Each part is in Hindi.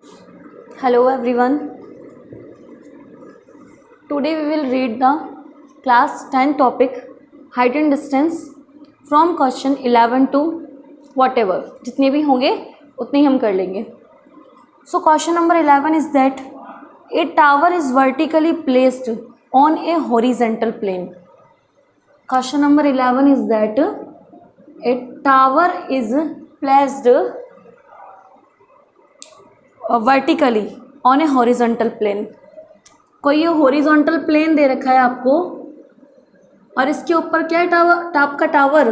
Hello everyone. Today we will read the class 10 topic height and distance from question 11 to whatever. जितने भी होंगे उतने ही हम कर लेंगे. So question number 11 is that a tower is vertically placed on a horizontal plane. Question number 11 is that a tower is placed vertically on a horizontal plane. कोई ये हॉरिजॉन्टल प्लेन दे रखा है आपको और इसके ऊपर क्या है, टॉप का टावर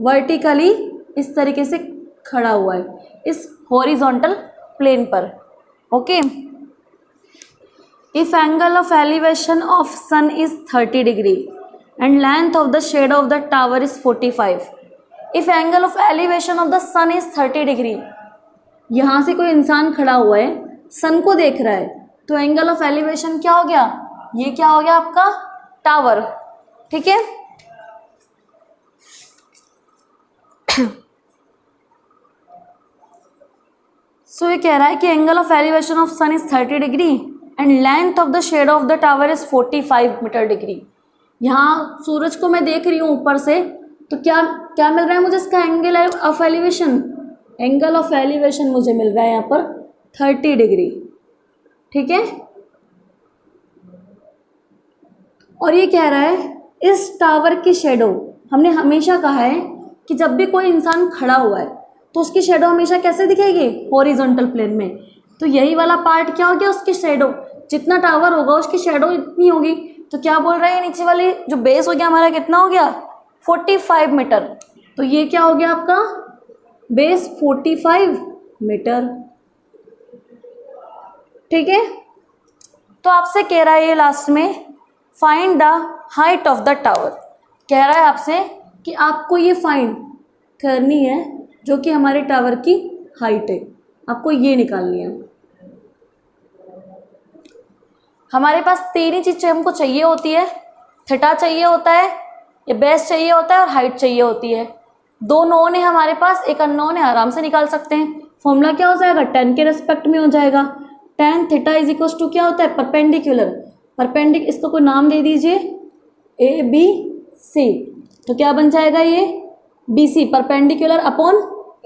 वर्टिकली इस तरीके से खड़ा हुआ है इस हॉरिजॉन्टल प्लेन पर. Okay. If angle of elevation of sun is 30 degree and length of the shade of the tower is 45. If angle of elevation of the sun is 30 degree, यहाँ से कोई इंसान खड़ा हुआ है, सन को देख रहा है, तो एंगल ऑफ एलिवेशन क्या हो गया, ये क्या हो गया आपका टावर. ठीक है. सो ये कह रहा है कि angle of elevation of sun is 30 degree and length of the shade of the tower is 45 metre degree. यहाँ सूरज को मैं देख रही हूँ ऊपर से, तो क्या क्या मिल रहा है मुझे, इसका angle of elevation, angle of elevation मुझे मिल रहा है यहाँ पर 30 डिग्री. ठीक है. और ये कह रहा है इस टावर की शेडो, हमने हमेशा कहा है कि जब भी कोई इंसान खड़ा हुआ है तो उसकी शेडो हमेशा कैसे दिखेगी, हॉरिजॉन्टल प्लेन में. तो यही वाला पार्ट क्या हो गया, उसकी शेडो, जितना टावर होगा उसकी शेडो इतनी होगी. तो क्या बोल रहा है, नीचे वाली जो बेस हो गया हमारा कितना हो गया, 45 मीटर. तो ये क्या हो गया आपका बेस 45 मीटर. ठीक है. तो आपसे कह रहा है ये लास्ट में find the height of the tower. कह रहा है आपसे कि आपको ये फाइंड करनी है जो कि हमारे टावर की हाइट है, आपको ये निकालनी है. हमारे पास तीन ही चीज़ें हमको चाहिए होती है, थीटा चाहिए होता है, ये बेस चाहिए होता है और हाइट चाहिए होती है. दो नोन है हमारे पास, एक अननोन है, आराम से निकाल सकते हैं. फॉर्मूला क्या हो जाएगा, tan के रेस्पेक्ट में हो जाएगा. tan theta is equal to क्या होता है, परपेंडिकुलर. इसको कोई नाम दे दीजिए ABC. तो क्या बन जाएगा ये BC, perpendicular upon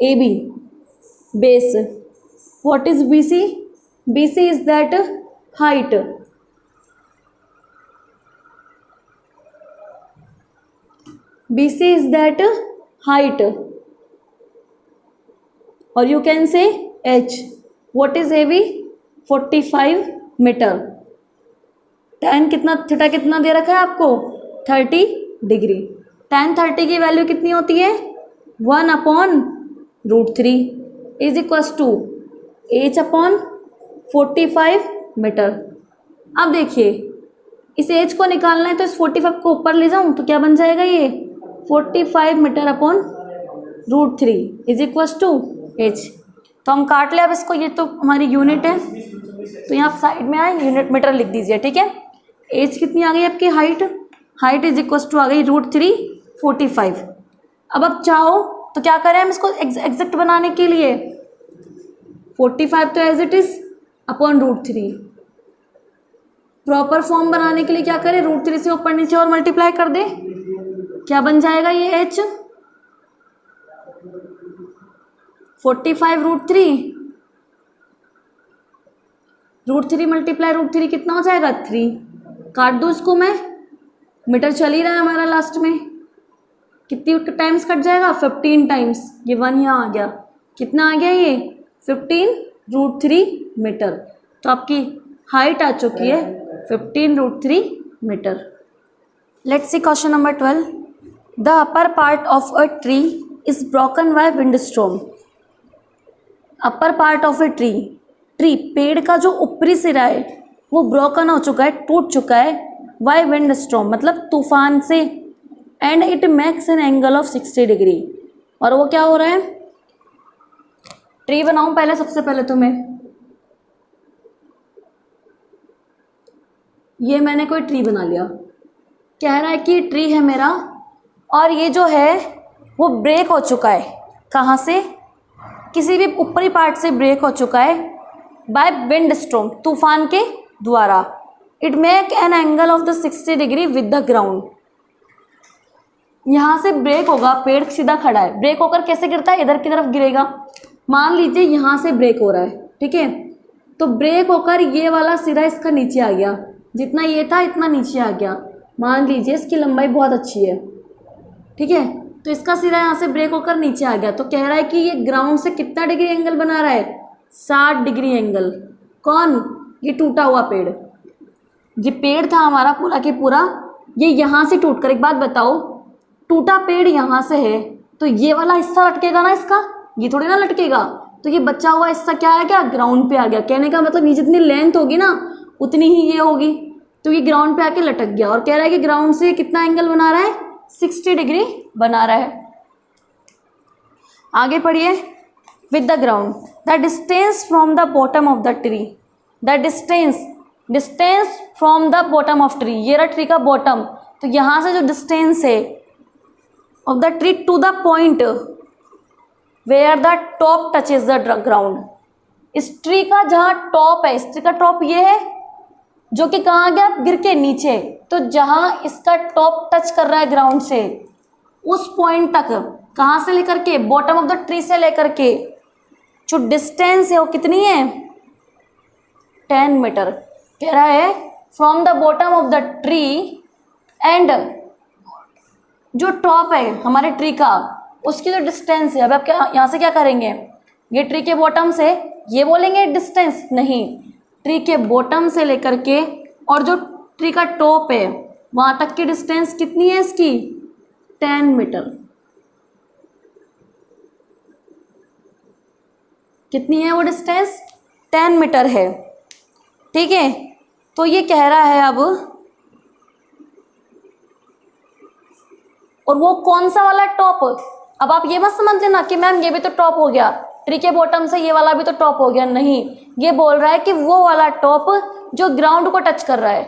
AB base. What is BC? BC is that height. BC is that height, or you can say h. what is AB? 45 metre. tan कितना, थीटा कितना दे रखा है आपको 30 डिग्री. tan 30 की वैल्यू कितनी होती है 1/√3 is equals to h upon 45 metre. अब देखिए इस h को निकालना है तो इस 45 को ऊपर ले जाऊं तो क्या बन जाएगा, ये 45 metre upon √3 is equals to h. तो हम काट ले अब इसको, ये तो हमारी यूनिट है तो यहाँ साइड में आए यूनिट मीटर लिख दीजिए. ठीक है. h कितनी आ गई आपकी, हाइट इज इक्वल्स टू आ गई √3 45. अब आप चाहो तो क्या करें हम इसको एग्जैक्ट बनाने के लिए, 45 तो as it is upon √3. Proper form बनाने के लिए क्या करें, √3 से ऊपर नीचे और मल्टीप्लाई कर दे. क्या बन जाएगा ये h, 45 √3 मल्टीप्लाई √3 कितना हो जाएगा 3. काट दो इसको मैं, मीटर चल ही रहा है हमारा लास्ट में. कितनी टाइम्स कट जाएगा, 15 टाइम्स. ये 1 यहाँ आ गया, कितना आ गया ये 15 √3 मीटर. तो आपकी हाइट आ चुकी है 15 √3 metre. Let's see question number 12. The upper part of a tree is broken by windstorm. Upper part of a tree, पेड़ का जो ऊपरी सिरा है वो ब्रोकन हो चुका है, टूट चुका है, बाय विंडस्टॉर्म मतलब तूफान से. And it makes an angle of 60 degree. और वो क्या हो रहा है, ट्री बनाऊं पहले, सबसे पहले तो मैं ये मैंने कोई ट्री बना लिया. कह रहा है कि ट्री है मेरा और ये जो है वो ब्रेक हो चुका है. कहाँ से, किसी भी ऊपरी पार्ट से ब्रेक हो चुका है बाय विंड स्ट्रोम, तूफान के द्वारा। It make an angle of the 60 degree with the ground. यहाँ से ब्रेक होगा, पेड़ सीधा खड़ा है, ब्रेक होकर कैसे गिरता है, इधर की तरफ गिरेगा। मान लीजिए यहाँ से ब्रेक हो रहा है, ठीक है, तो ब्रेक होकर ये वाला सिरा इसका नीचे आ गया, जितना ये था इतना नीचे आ गया। मान लीजिए इसकी लंबाई बहुत अच्छी है, ठीक है, तो इसका सिरा यहाँ से ब्रेक होकर नीचे आ गया, तो कह रहा है कि ये ग्राउंड से कितना डिग्री एंगल बना रहा है, 60 डिग्री एंगल। कौन, ये टूटा हुआ पेड़। ये पेड़ था हमारा पूरा के पूरा, ये यहाँ से टूट कर, एक बात बताओ, टूटा पेड़ यहाँ से है तो ये वाला हिस्सा लटकेगा ना इसका, ये थोड़ी ना लटकेगा, तो ये बचा हुआ हिस्सा क्या है, क्या ग्राउंड पे आ गया। कहने का मतलब ये जितनी लेंथ होगी ना उतनी ही ये होगी, तो ये ग्राउंड पे आके लटक गया। और कह रहा है कि ग्राउंड से कितना एंगल बना रहा है, 60 डिग्री बना रहा है। आगे पढ़िए, with the ground the distance from the bottom of the tree, the distance from the bottom of tree, ये रहा ट्री का बॉटम, तो यहाँ से जो डिस्टेंस है of the tree to the point where the top touches the ground. इस ट्री का जहाँ टॉप है, इस ट्री का टॉप ये है जो कि कहाँ गया, गिर के नीचे, तो जहाँ इसका टॉप टच कर रहा है ग्राउंड से उस पॉइंट तक, कहाँ से लेकर के, बॉटम ऑफ द ट्री से लेकर के जो डिस्टेंस है वो कितनी है, 10 मीटर। कह रहा है from the bottom of the tree and जो टॉप है हमारे ट्री का उसकी जो डिस्टेंस है। अब आप क्या यहाँ से क्या करेंगे, ये ट्री के बॉटम से, ये बोलेंगे डिस्टेंस नहीं, ट्री के बॉटम से लेकर के और जो ट्री का टॉप है वहाँ तक की डिस्टेंस कितनी है इसकी, 10 मीटर। कितनी है वो डिस्टेंस, 10 मीटर है, ठीक है। तो ये कह रहा है अब, और वो कौन सा वाला टॉप, अब आप ये मत समझ लेना कि मैम ये भी तो टॉप हो गया, ट्री के बॉटम से ये वाला भी तो टॉप हो गया, नहीं, ये बोल रहा है कि वो वाला टॉप जो ग्राउंड को टच कर रहा है।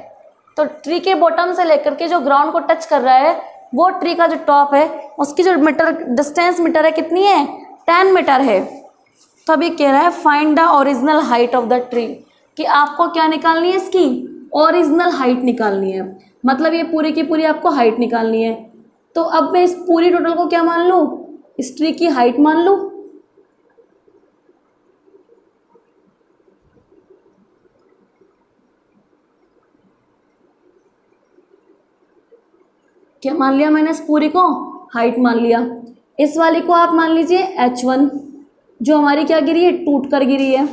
तो ट्री के बॉटम से लेकर के जो ग्राउंड को टच कर रहा है वो ट्री का जो टॉप है उसकी जो मीटर डिस्टेंस मीटर है कितनी है, 10 मीटर है। तो अभी कह रहा है find the original height of the tree, कि आपको क्या निकालनी है, इसकी ओरिजिनल हाइट निकालनी है, मतलब ये पूरी की पूरी आपको हाइट निकालनी है। तो अब मैं इस पूरी टोटल को क्या मान लूँ, इस ट्री की हाइट मान लूँ। क्या मान लिया मैंने, इस पूरी को हाइट मान लिया। इस वाली को आप मान लीजिए H1 जो हमारी क्या गिरी है, टूट कर गिरी है,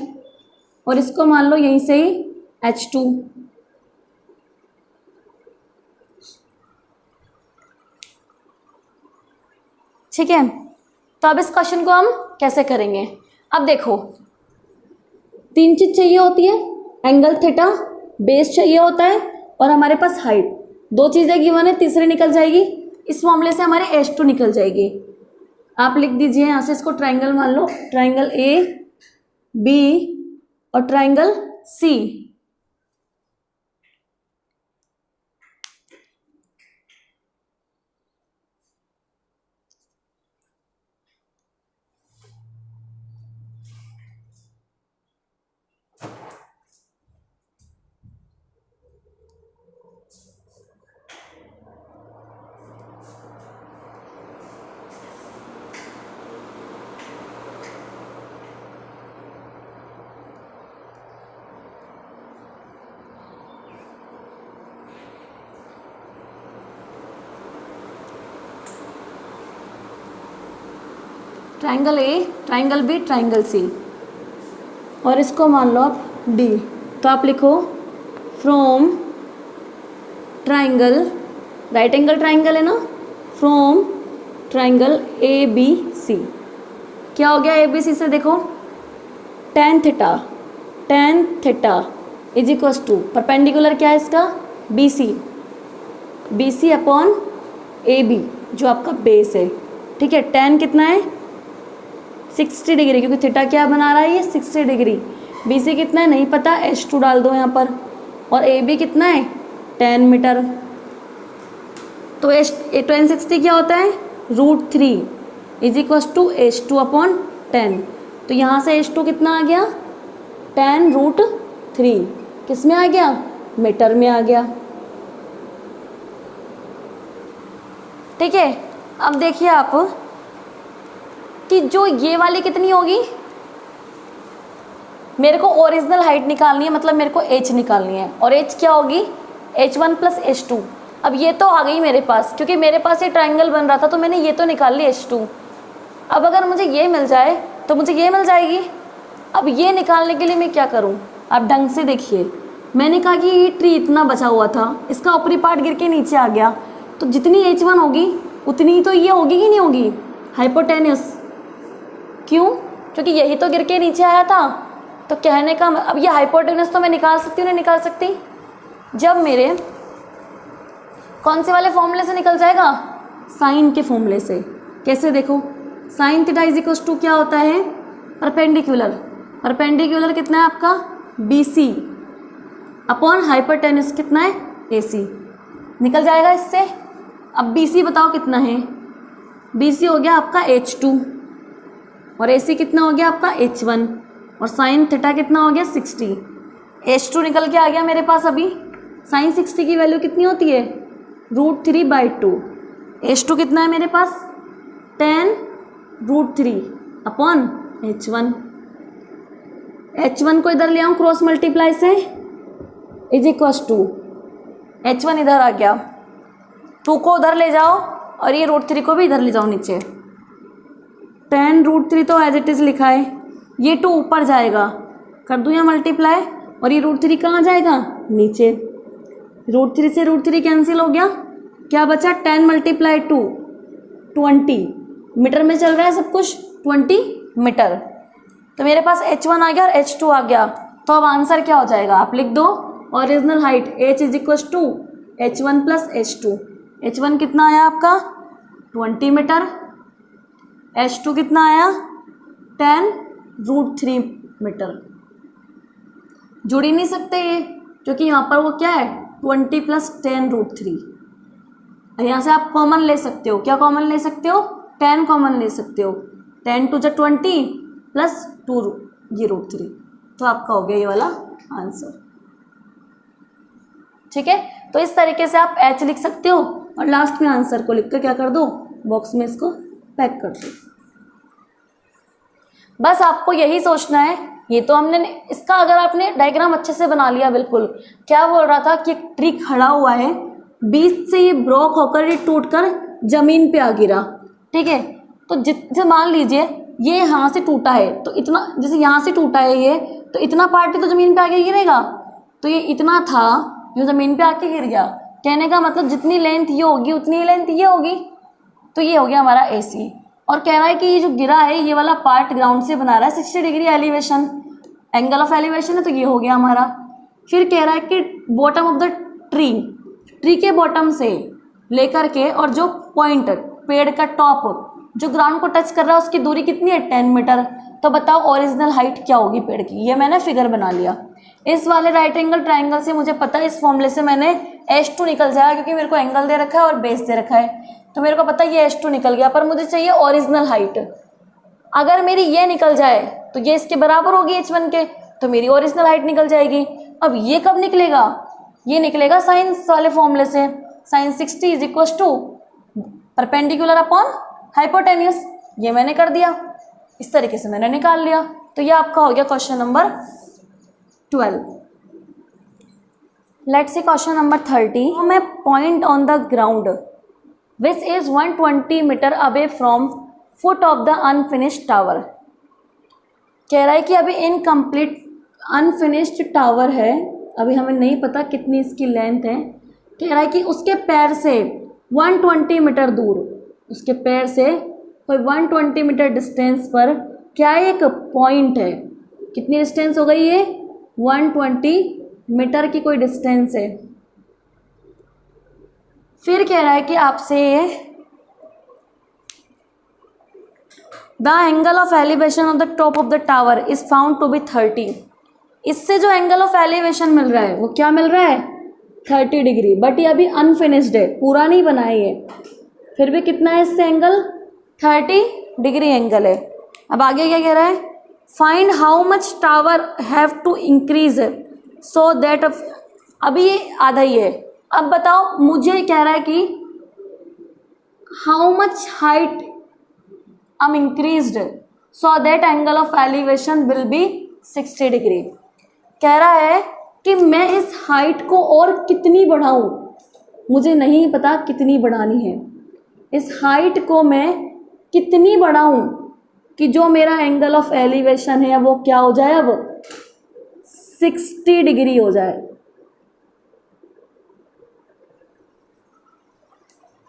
और इसको मान लो यहीं से ही H2। ठीक है, तो अब इस क्वेश्चन को हम कैसे करेंगे। अब देखो 3 चीज चाहिए होती है, एंगल थीटा, बेस चाहिए होता है, और हमारे पास हाइट। 2 चीज़ें गिवन है, तीसरी निकल जाएगी, इस मामले से हमारे H2 निकल जाएगी। आप लिख दीजिए यहाँ से, इसको ट्राइंगल मान लो, ट्राइंगल AB और triangle C। Triangle A, triangle B, triangle C, और इसको मान लो आप D। तो आप लिखो from triangle, right angle triangle है ना, फ्रॉम ट्राइंगल ABC। क्या हो गया ABC से, देखो tan theta is equals to, perpendicular क्या है इसका, BC अपॉन AB जो आपका बेस है, ठीक है। tan कितना है, 60 डिग्री, क्योंकि थीटा क्या बना रहा है ये, 60 डिग्री। BC कितना है नहीं पता, H2 डाल दो यहाँ पर, और AB कितना है, 10 मीटर। तो tan 60 क्या होता है, √3 is equals to H2 upon 10। तो यहाँ से H2 कितना आ गया, 10√3 किस में आ गया, मीटर में आ गया। ठीक है, अब देखिए आप कि जो ये वाली कितनी होगी, मेरे को ओरिजिनल हाइट निकालनी है, मतलब मेरे को h निकालनी है, और h क्या होगी, h1 + h2। अब ये तो आ गई मेरे पास, क्योंकि मेरे पास ये ट्रायंगल बन रहा था तो मैंने ये तो निकाल ली h2। अब अगर मुझे ये मिल जाए तो मुझे ये मिल जाएगी। अब ये निकालने के लिए मैं क्या करूं, आप ढंग से देखिए। मैंने कहा कि ये ट्री इतना बचा हुआ था, इसका ऊपरी पार्ट गिर के नीचे आ गया, तो जितनी h1 होगी उतनी तो ये होगी कि नहीं होगी, हाइपोटेन्यूस। क्यों, क्योंकि यही तो गिर के नीचे आया था। तो कहने का अब ये हाइपोटेन्यूस तो मैं निकाल सकती हूँ, नहीं निकाल सकती, जब मेरे कौन से वाले फॉर्मूले से निकल जाएगा, साइन के फॉर्मूले से। कैसे, देखो sine theta is equal to क्या होता है, परपेंडिकुलर। परपेंडिकुलर कितना है आपका, BC अपॉन हाइपोटेन्यूस कितना है, AC। निकल जाएगा इससे। अब BC बताओ कितना है, BC हो गया आपका H2 और AC कितना हो गया आपका H1, और साइन थीटा कितना हो गया 60। H2 निकल के आ गया मेरे पास। अभी साइन 60 की वैल्यू कितनी होती है, √3/2। H2 कितना है मेरे पास, 10√3 अपॉन H1। H1 को इधर ले आऊँ क्रॉस मल्टीप्लाई से, इज इक्वल टू H1 इधर आ गया, 2 को उधर ले जाओ और ये √3 को भी इधर ले जाओ नीचे। 10√3 तो एज इट इज़ लिखा है, ये 2 ऊपर जाएगा, कर दूँ यहाँ मल्टीप्लाई, और ये √3 कहाँ जाएगा, नीचे। √3 से √3 कैंसिल हो गया, क्या बचा, 10 × 2 20 मीटर में चल रहा है सब कुछ, 20 मीटर। तो मेरे पास H1 आ गया और H2 आ गया। तो अब आंसर क्या हो जाएगा, आप लिख दो original height H is equal to H1 + H2। H1 कितना आया आपका 20 मीटर, H2 कितना आया 10√3 मीटर। जुड़ ही नहीं सकते ये, क्योंकि यहाँ पर वो क्या है 20 + 10√3। यहाँ से आप कॉमन ले सकते हो, क्या कॉमन ले सकते हो, 10 कॉमन ले सकते हो, 10 × 2 = 20 + 2 ये √3। तो आपका हो गया ये वाला आंसर। ठीक है, तो इस तरीके से आप H लिख सकते हो और लास्ट में आंसर को लिख कर क्या कर दो, बॉक्स में इसको पैक कर दो। बस आपको यही सोचना है। ये तो हमने इसका, अगर आपने डायग्राम अच्छे से बना लिया, बिल्कुल क्या बोल रहा था कि एक ट्री खड़ा हुआ है, बीच से ये ब्रोक होकर ये टूटकर जमीन पे आ गिरा। ठीक है, तो जैसे मान लीजिए ये यहाँ से टूटा है, तो इतना, जैसे यहाँ से टूटा है ये, तो इतना पार्ट तो जमीन पे आके गिरेगा। तो ये इतना था जो जमीन पे आके गिर गया। कहने का मतलब जितनी लेंथ ये होगी उतनी लेंथ ये होगी। तो ये हो गया हमारा AC। और कह रहा है कि ये जो गिरा है ये वाला पार्ट ग्राउंड से बना रहा है 60 degree elevation, angle of elevation है, तो ये हो गया हमारा। फिर कह रहा है कि बॉटम ऑफ द ट्री के बॉटम से लेकर के और जो पॉइंट पेड़ का टॉप जो ग्राउंड को टच कर रहा है उसकी दूरी कितनी है 10 मीटर। तो बताओ ओरिजिनल हाइट क्या होगी पेड़ की। ये मैंने फिगर बना लिया। इस वाले राइट एंगल ट्राइंगल से मुझे पता है, इस फॉर्मूले से मैंने H2 निकल जाएगा, क्योंकि मेरे को एंगल दे रखा है और बेस दे रखा है, तो मेरे को पता है ये H2 निकल गया। पर मुझे चाहिए ओरिजिनल हाइट। अगर मेरी ये निकल जाए तो ये इसके बराबर होगी H1 के, तो मेरी ओरिजिनल हाइट निकल जाएगी। अब ये कब निकलेगा, ये निकलेगा साइंस वाले फॉर्मूले से, sine 60 is equal to perpendicular upon hypotenuse. ये मैंने कर दिया, इस तरीके से मैंने निकाल लिया। तो ये आपका हो गया question number 12। Let's see question number 30। From a point on the ground which is 120 metre away from foot of the unfinished tower. कह रहा है कि अभी इनकम्प्लीट अनफिनिश्ड टावर है, अभी हमें नहीं पता कितनी इसकी लेंथ है। कह रहा है कि उसके पैर से 120 मीटर दूर, उसके पैर से कोई 120 मीटर डिस्टेंस पर क्या एक पॉइंट है। कितनी डिस्टेंस हो गई ये 120 मीटर की कोई डिस्टेंस है। फिर कह रहा है कि आपसे the angle of elevation of the top of the tower is found to be 30। इससे जो एंगल ऑफ एलिवेशन मिल रहा है वो क्या मिल रहा है 30 डिग्री। बट ये अभी अनफिनिश्ड है, पूरा नहीं बना है ये, फिर भी कितना है इससे एंगल 30 डिग्री एंगल है। अब आगे क्या कह रहा है find how much tower have to increase so that, अभी ये आधा ही है। अब बताओ, मुझे कह रहा है कि how much height am increased so that angle of elevation will be 60 degree. कह रहा है कि मैं इस हाइट को और कितनी बढ़ाऊं, मुझे नहीं पता कितनी बढ़ानी है, इस हाइट को मैं कितनी बढ़ाऊं कि जो मेरा एंगल ऑफ एलिवेशन है वो क्या हो जाए, अब 60 डिग्री हो जाए।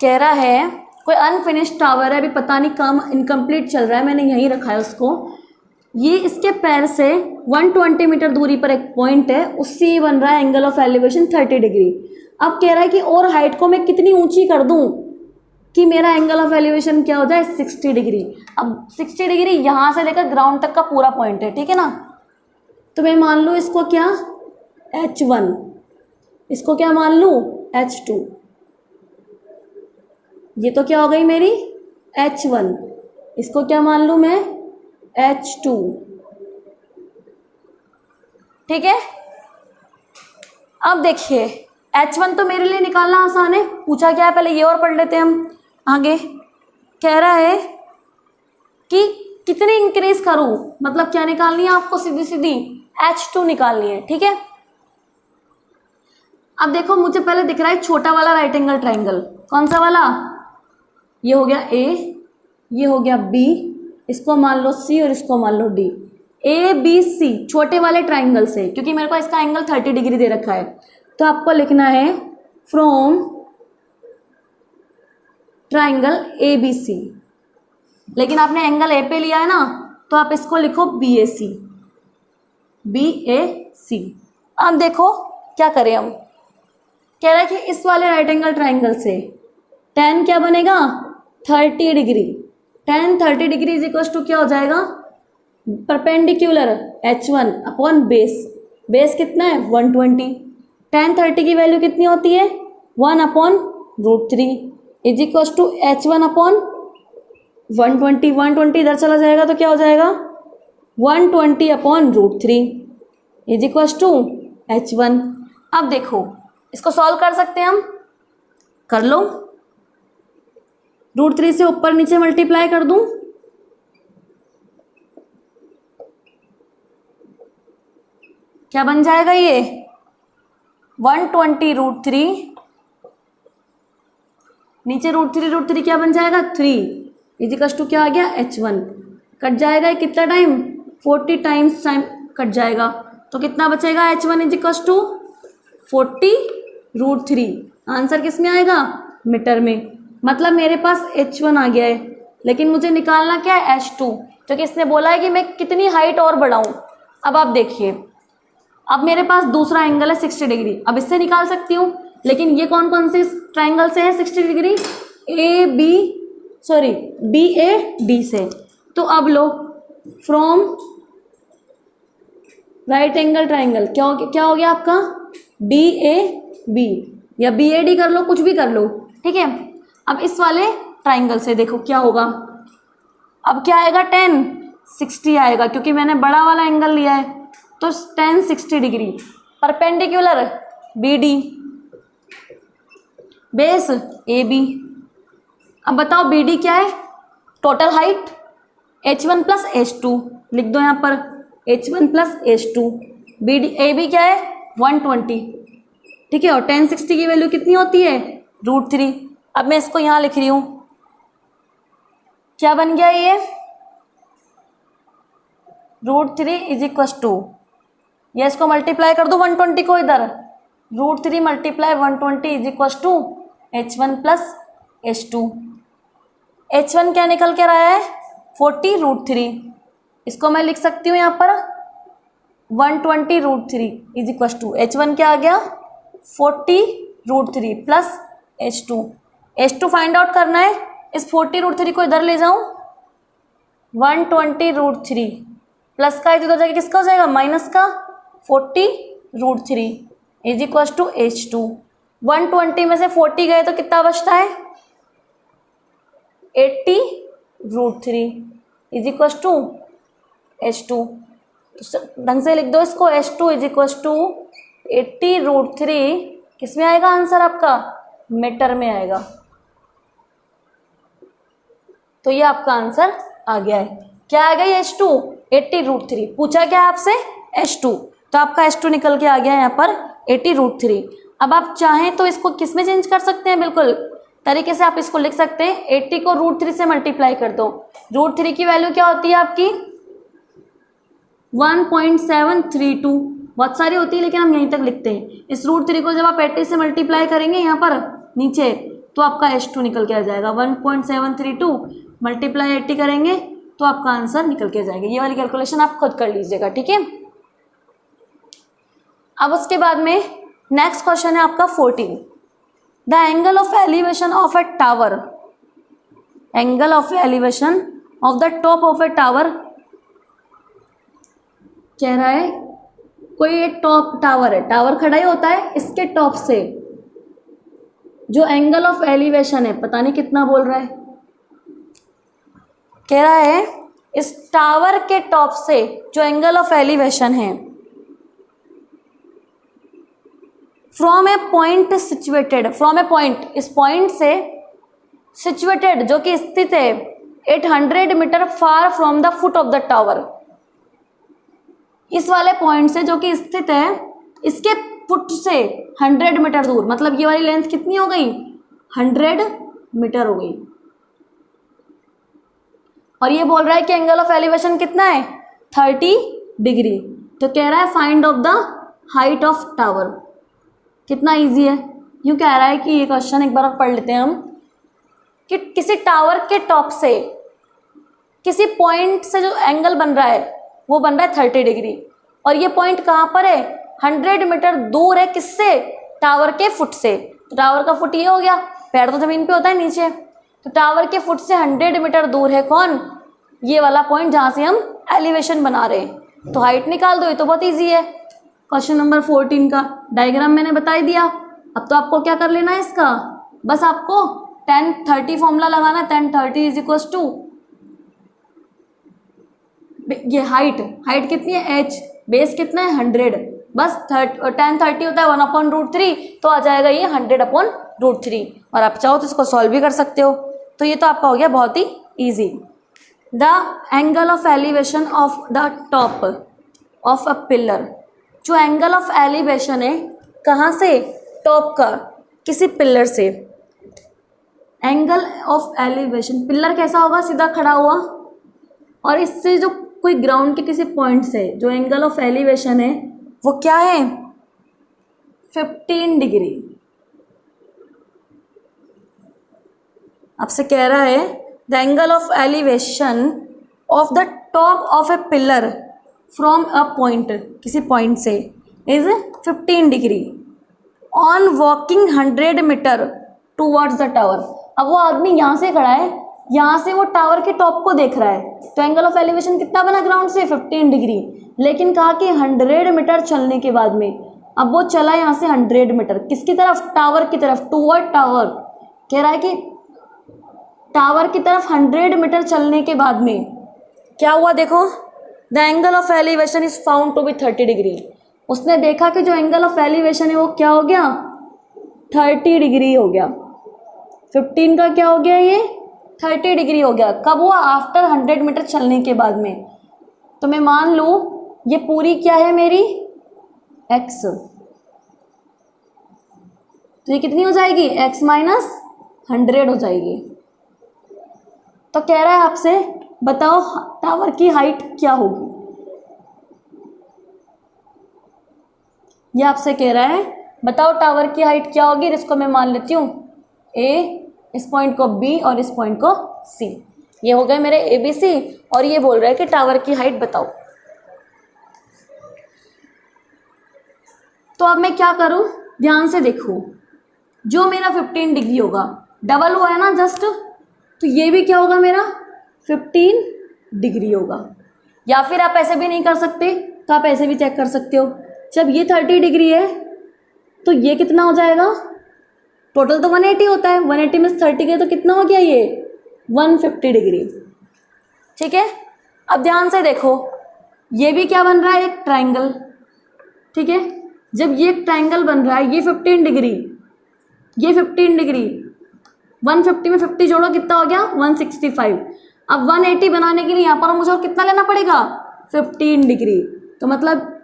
कह रहा है कोई अनफिनिश्ड टावर है, अभी पता नहीं काम इनकम्प्लीट चल रहा है, मैंने यहीं रखा है उसको। ये इसके पैर से 120 मीटर दूरी पर एक पॉइंट है, उससे बन रहा है एंगल ऑफ एलिवेशन 30 डिग्री। अब कह रहा है कि और हाइट को मैं कितनी ऊंची कर दूं कि मेरा एंगल ऑफ एलिवेशन क्या हो जाए, 60 डिग्री। अब 60 डिग्री यहाँ से लेकर ग्राउंड तक का पूरा पॉइंट है, ठीक है ना। तो मैं मान लूँ इसको क्या, H1, इसको क्या मान लूँ, H2, ये तो क्या हो गई मेरी H1, इसको क्या मान लूँ मैं, H2, ठीक है। अब देखिए H1 तो मेरे लिए निकालना आसान है, पूछा क्या है, पहले ये और पढ़ लेते हैं हम आगे। कह रहा है कि कितनी इंक्रीज करूं, मतलब क्या निकालनी है आपको, सीधी सीधी H2 निकालनी है, ठीक है। अब देखो मुझे पहले दिख रहा है छोटा वाला राइट एंगल ट्राइंगल, कौन सा वाला, ये हो गया A, ये हो गया B, इसको मान लो C और इसको मान लो D। ABC छोटे वाले ट्राइंगल से, क्योंकि मेरे को इसका एंगल 30 डिग्री दे रखा है, तो आपको लिखना है फ्रॉम ट्राइंगल ABC। लेकिन आपने एंगल A पे लिया है ना, तो आप इसको लिखो BAC, BAC। अब देखो क्या करें हम, कह रहा है कि इस वाले राइट एंगल ट्राइंगल से tan क्या बनेगा, 30 degree. tan 30 degree is equal to क्या हो जाएगा, perpendicular H1 upon base, base कितना है 120। tan 30 की वैल्यू कितनी होती है, 1/√3 is equal to H1 upon 120। 120 इधर चला जाएगा तो क्या हो जाएगा, 120/√3 इज इक्वल टू H1। अब देखो इसको सॉल्व कर सकते हैं हम, कर लो, √3 से ऊपर नीचे मल्टीप्लाई कर दूं, क्या बन जाएगा ये 120√3, नीचे √3 क्या बन जाएगा 3 इज इक्वल टू क्या आ गया H1। कट जाएगा कितना टाइम, 40 टाइम्स टाइम कट जाएगा, तो कितना बचेगा H1 is equal to 40√3। Answer किस में आएगा, मीटर में। मतलब मेरे पास H1 आ गया है, लेकिन मुझे निकालना क्या है H2, क्योंकि इसने बोला है कि मैं कितनी हाइट और बढ़ाऊं। अब आप देखिए, अब मेरे पास दूसरा एंगल है 60 डिग्री, अब इससे निकाल सकती हूँ, लेकिन ये कौन कौन से ट्राइंगल से है 60 डिग्री, BAD से। तो अब लो फ्रॉम राइट एंगल ट्राइंगल क्या हो गया आपका BAB या BAD कर लो, कुछ भी कर लो, ठीक है। अब इस वाले ट्राइंगल से देखो क्या होगा, अब क्या आएगा tan 60 आएगा, क्योंकि मैंने बड़ा वाला एंगल लिया है, तो tan 60 degree, perpendicular BD, base AB। अब बताओ BD क्या है, total height H1 plus H2, लिख दो यहाँ पर H1 प्लस H2। AB क्या है 120, ठीक है, और tan 60 की वैल्यू कितनी होती है √3। अब मैं इसको यहाँ लिख रही हूँ, क्या बन गया ये √3 इज इक्वल टू, या इसको मल्टीप्लाई कर दो 120 को इधर, √3 multiply 120 is equal to H1 plus H2। H1 क्या निकल के रहा है 40√3, इसको मैं लिख सकती हूँ यहाँ पर 120√3 इज इक्वल टू H1 क्या आ गया 40√3 प्लस H2 फाइंड आउट करना है। इस 40√3 को इधर ले जाऊं, 120√3 प्लस का इधर जाके किसका हो जाएगा माइनस का, 40√3 इज इक्वल टू H2। 120 में से 40 गए तो कितना बचता है 80√3 इज इक्वल टू H2। तो ढंग से लिख दो इसको, H2 इज इक्व टू 80√3, किस में आएगा आंसर आपका, मीटर में आएगा। तो ये आपका आंसर आ गया है। क्या आ गया ये H2, 80√3। पूछा क्या आपसे, H2, तो आपका H2 निकल के आ गया यहाँ पर 80√3। अब आप चाहें तो इसको किस में चेंज कर सकते हैं, बिल्कुल तरीके से आप इसको लिख सकते हैं, 80 को √3 से मल्टीप्लाई कर दो। √3 की वैल्यू क्या होती है आपकी 1.732, बहुत सारी होती है लेकिन हम यहीं तक लिखते हैं। इस √3 को जब आप 80 से मल्टीप्लाई करेंगे यहाँ पर नीचे, तो आपका H2 निकल के आ जाएगा। 1.732 मल्टीप्लाई 80 करेंगे तो आपका आंसर निकल के जाएगा। ये वाली कैलकुलेशन आप खुद कर लीजिएगा, ठीक है। अब उसके बाद में नेक्स्ट क्वेश्चन है आपका 14। The angle of elevation of A tower, angle of elevation of the top of A tower, कह रहा है कोई एक टॉप टावर है, टावर खड़ा ही होता है, इसके टॉप से जो एंगल ऑफ एलिवेशन है, पता नहीं कितना बोल रहा है, कह रहा है इस टावर के टॉप से जो एंगल ऑफ एलिवेशन है from a point situated, from a point, इस पॉइंट से सिचुएटेड जो कि स्थित है 800 metre far from the foot of the tower, इस वाले पॉइंट से जो कि स्थित है इसके फुट से 100 मीटर दूर, मतलब ये वाली लेंथ कितनी हो गई 100 मीटर हो गई। और ये बोल रहा है कि एंगल ऑफ एलिवेशन कितना है 30 डिग्री। तो कह रहा है find of the height of tower. कितना इजी है, यूँ कह रहा है कि ये क्वेश्चन एक बार और पढ़ लेते हैं हम, कि किसी टावर के टॉप से किसी पॉइंट से जो एंगल बन रहा है वो बन रहा है 30 डिग्री, और ये पॉइंट कहाँ पर है 100 मीटर दूर है, किससे, टावर के फुट से। तो टावर का फुट ये हो गया, पैर तो जमीन पे होता है नीचे, तो टावर के फुट से 100 मीटर दूर है कौन, ये वाला पॉइंट जहाँ से हम एलिवेशन बना रहे हैं। तो हाइट निकाल दो, ये तो बहुत ईजी है। क्वेश्चन नंबर 14 का डायग्राम मैंने बता ही दिया। अब तो आपको क्या कर लेना है इसका, बस आपको 10-30 फॉर्मूला लगाना है। 10-30 इज इक्वल टू, ये हाइट कितनी है h, बेस कितना है 100, बस 10-30 होता है 1/√3, तो आ जाएगा ये 100/√3। और आप चाहो तो इसको सॉल्व भी कर सकते हो। तो ये तो आपका हो गया बहुत ही easy. The angle of elevation of the top of a pillar, जो एंगल ऑफ एलिवेशन है कहाँ से, टॉप का, किसी पिलर से। एंगल ऑफ एलिवेशन, पिलर कैसा होगा, सीधा खड़ा हुआ, और इससे जो कोई ग्राउंड के किसी पॉइंट से जो एंगल ऑफ एलिवेशन है वो क्या है 15 डिग्री। आपसे कह रहा है the angle of elevation of the top of a pillar from a point, किसी पॉइंट से, is 15 degree on walking 100 metre towards the tower. अब वो आदमी यहाँ से खड़ा है, यहाँ से वो टावर के टॉप को देख रहा है, तो एंगल ऑफ एलिवेशन कितना बना ग्राउंड से 15 डिग्री। लेकिन कहा कि 100 मीटर चलने के बाद में, अब वो चला यहाँ से 100 मीटर किसकी तरफ, टावर की तरफ, टूवर्ड टावर। कह रहा है कि टावर की तरफ 100 मीटर चलने के बाद में क्या हुआ, देखो the angle of elevation is found to be 30 degree. उसने देखा कि जो एंगल ऑफ एलिवेशन है वो क्या हो गया 30 डिग्री हो गया। 15 का क्या हो गया, ये 30 डिग्री हो गया। कब हुआ, आफ्टर 100 मीटर चलने के बाद में। तो मैं मान लूँ ये पूरी क्या है मेरी x, तो ये कितनी हो जाएगी x माइनस 100 हो जाएगी। तो कह रहा है आपसे बताओ टावर की हाइट क्या होगी। ये आपसे कह रहा है बताओ टावर की हाइट क्या होगी। इसको मैं मान लेती हूँ a, इस पॉइंट को b और इस पॉइंट को c। ये हो गए मेरे ABC, और ये बोल रहा है कि टावर की हाइट बताओ। तो अब मैं क्या करूं, ध्यान से देखो, जो मेरा 15 डिग्री होगा डबल हुआ है ना जस्ट, तो ये भी क्या होगा मेरा 15 डिग्री होगा। या फिर आप ऐसे भी नहीं कर सकते तो आप ऐसे भी चेक कर सकते हो, जब ये 30 डिग्री है तो ये कितना हो जाएगा, टोटल तो 180 होता है, 180 में 30 गए तो कितना हो गया ये 150 डिग्री। ठीक है, अब ध्यान से देखो ये भी क्या बन रहा है, एक ट्राइंगल, ठीक है। जब ये एक ट्राइंगल बन रहा है, ये 15 डिग्री, ये 15 डिग्री, 150 में 50 जोड़ो कितना हो गया, 165। अब 180 बनाने के लिए यहाँ पर मुझे और कितना लेना पड़ेगा, 15 डिग्री। तो मतलब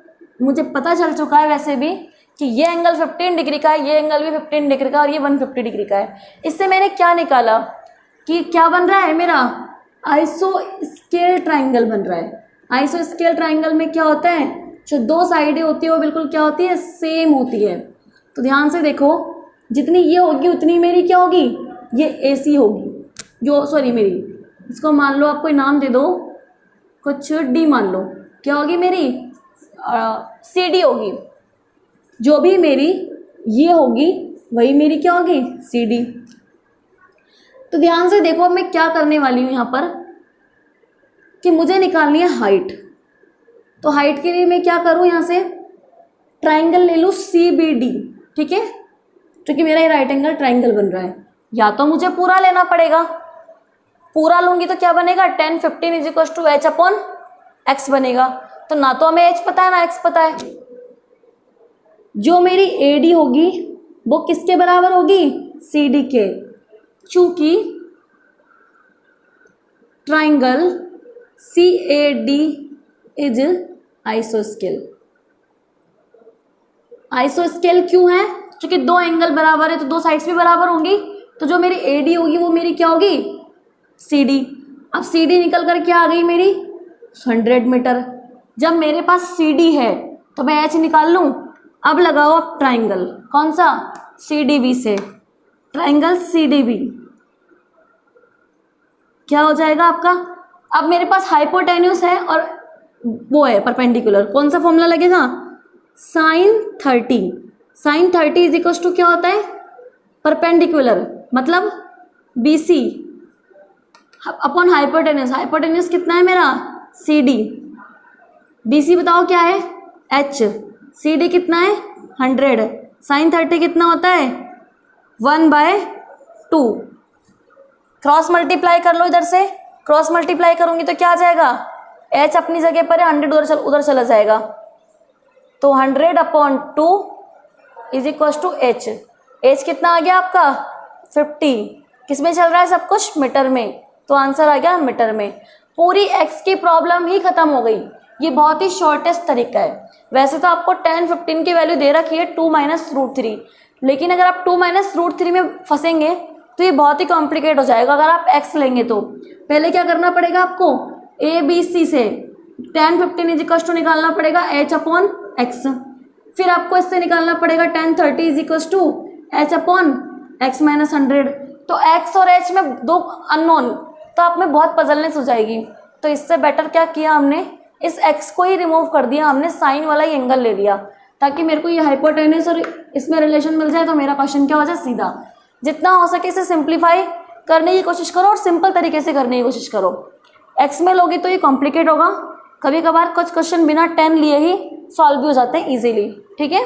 मुझे पता चल चुका है वैसे भी कि ये एंगल 15 डिग्री का है, ये एंगल भी 15 डिग्री का, और ये 150 डिग्री का है। इससे मैंने क्या निकाला कि क्या बन रहा है मेरा, आइसोस्केल ट्राइंगल बन रहा है। आइसोस्केल ट्राइंगल में क्या होता है, जो दो साइडें होती है वो बिल्कुल क्या होती है, सेम होती है। तो ध्यान से देखो, जितनी ये होगी उतनी मेरी क्या होगी, ये AC होगी, जो सॉरी मेरी, इसको मान लो आप कोई नाम दे दो, कुछ D मान लो, क्या होगी मेरी, CD होगी। जो भी मेरी ये होगी वही मेरी क्या होगी, CD। तो ध्यान से देखो, अब मैं क्या करने वाली हूँ यहाँ पर कि मुझे निकालनी है हाइट। तो हाइट के लिए मैं क्या करूँ, यहाँ से ट्राइंगल ले लूँ CBD, ठीक है, क्योंकि मेरा ये राइट एंगल ट्राइंगल बन रहा है। या तो मुझे पूरा लेना पड़ेगा, पूरा लूंगी तो क्या बनेगा, 10 15 = H/X बनेगा। तो ना तो हमें H पता है ना X पता है। जो मेरी AD होगी वो किसके बराबर होगी, CD के, चूंकि ट्राइंगल CAD इज आइसोस्केल। आइसोस्केल क्यों है, क्योंकि दो एंगल बराबर है तो दो साइड्स भी बराबर होंगी। तो जो मेरी AD होगी वो मेरी क्या होगी, CD। अब CD निकल कर क्या आ गई मेरी, 100 मीटर। जब मेरे पास CD है तो मैं H निकाल लूँ। अब लगाओ आप ट्राइंगल, कौन सा, CDB से, ट्राइंगल CDB क्या हो जाएगा आपका। अब मेरे पास हाइपोटेन्यूस है और वो है परपेंडिकुलर, कौन सा फॉर्मूला लगेगा, sin 30। sin 30 = क्या होता है, परपेंडिकुलर, मतलब BC अपॉन हाइपोटेन्यूस। हाइपोटेन्यूस कितना है मेरा, CD। BC बताओ क्या है, H। CD कितना है, 100। sin 30 कितना होता है, 1/2। क्रॉस मल्टीप्लाई कर लो, इधर से क्रॉस मल्टीप्लाई करूंगी तो क्या आ जाएगा, H अपनी जगह पर है, 100 उधर चला जाएगा। तो 100/2 = H। H कितना आ गया आपका, 50। किस में चल रहा है सब कुछ, मीटर में। तो आंसर आ गया मीटर में। पूरी X की प्रॉब्लम ही खत्म हो गई। ये बहुत ही शॉर्टेस्ट तरीका है। वैसे तो आपको 10 15 की वैल्यू दे रखी है 2 - √3, लेकिन अगर आप 2 - √3 में फंसेंगे तो ये बहुत ही कॉम्प्लिकेट हो जाएगा। अगर आप X लेंगे तो पहले क्या करना पड़ेगा आपको, ABC से 10 15 = निकालना पड़ेगा H/X। फिर आपको इससे निकालना पड़ेगा 10 30 = H/X - 100। तो X और H में दो अननोन, तो आप में बहुत पजलनेस हो जाएगी। तो इससे बेटर क्या किया हमने, इस X को ही रिमूव कर दिया, हमने साइन वाला ही एंगल ले लिया, ताकि मेरे को ये हाइपोटेन्यूस और इसमें रिलेशन मिल जाए। तो मेरा क्वेश्चन क्या हो जाए, सीधा। जितना हो सके इसे सिंप्लीफाई करने की कोशिश करो और सिंपल तरीके से करने की कोशिश करो। X में लोगे तो ये कॉम्प्लिकेट होगा। कभी कभार कुछ क्वेश्चन बिना 10 लिए ही सॉल्व भी हो जाते हैं इजीली, ठीक है।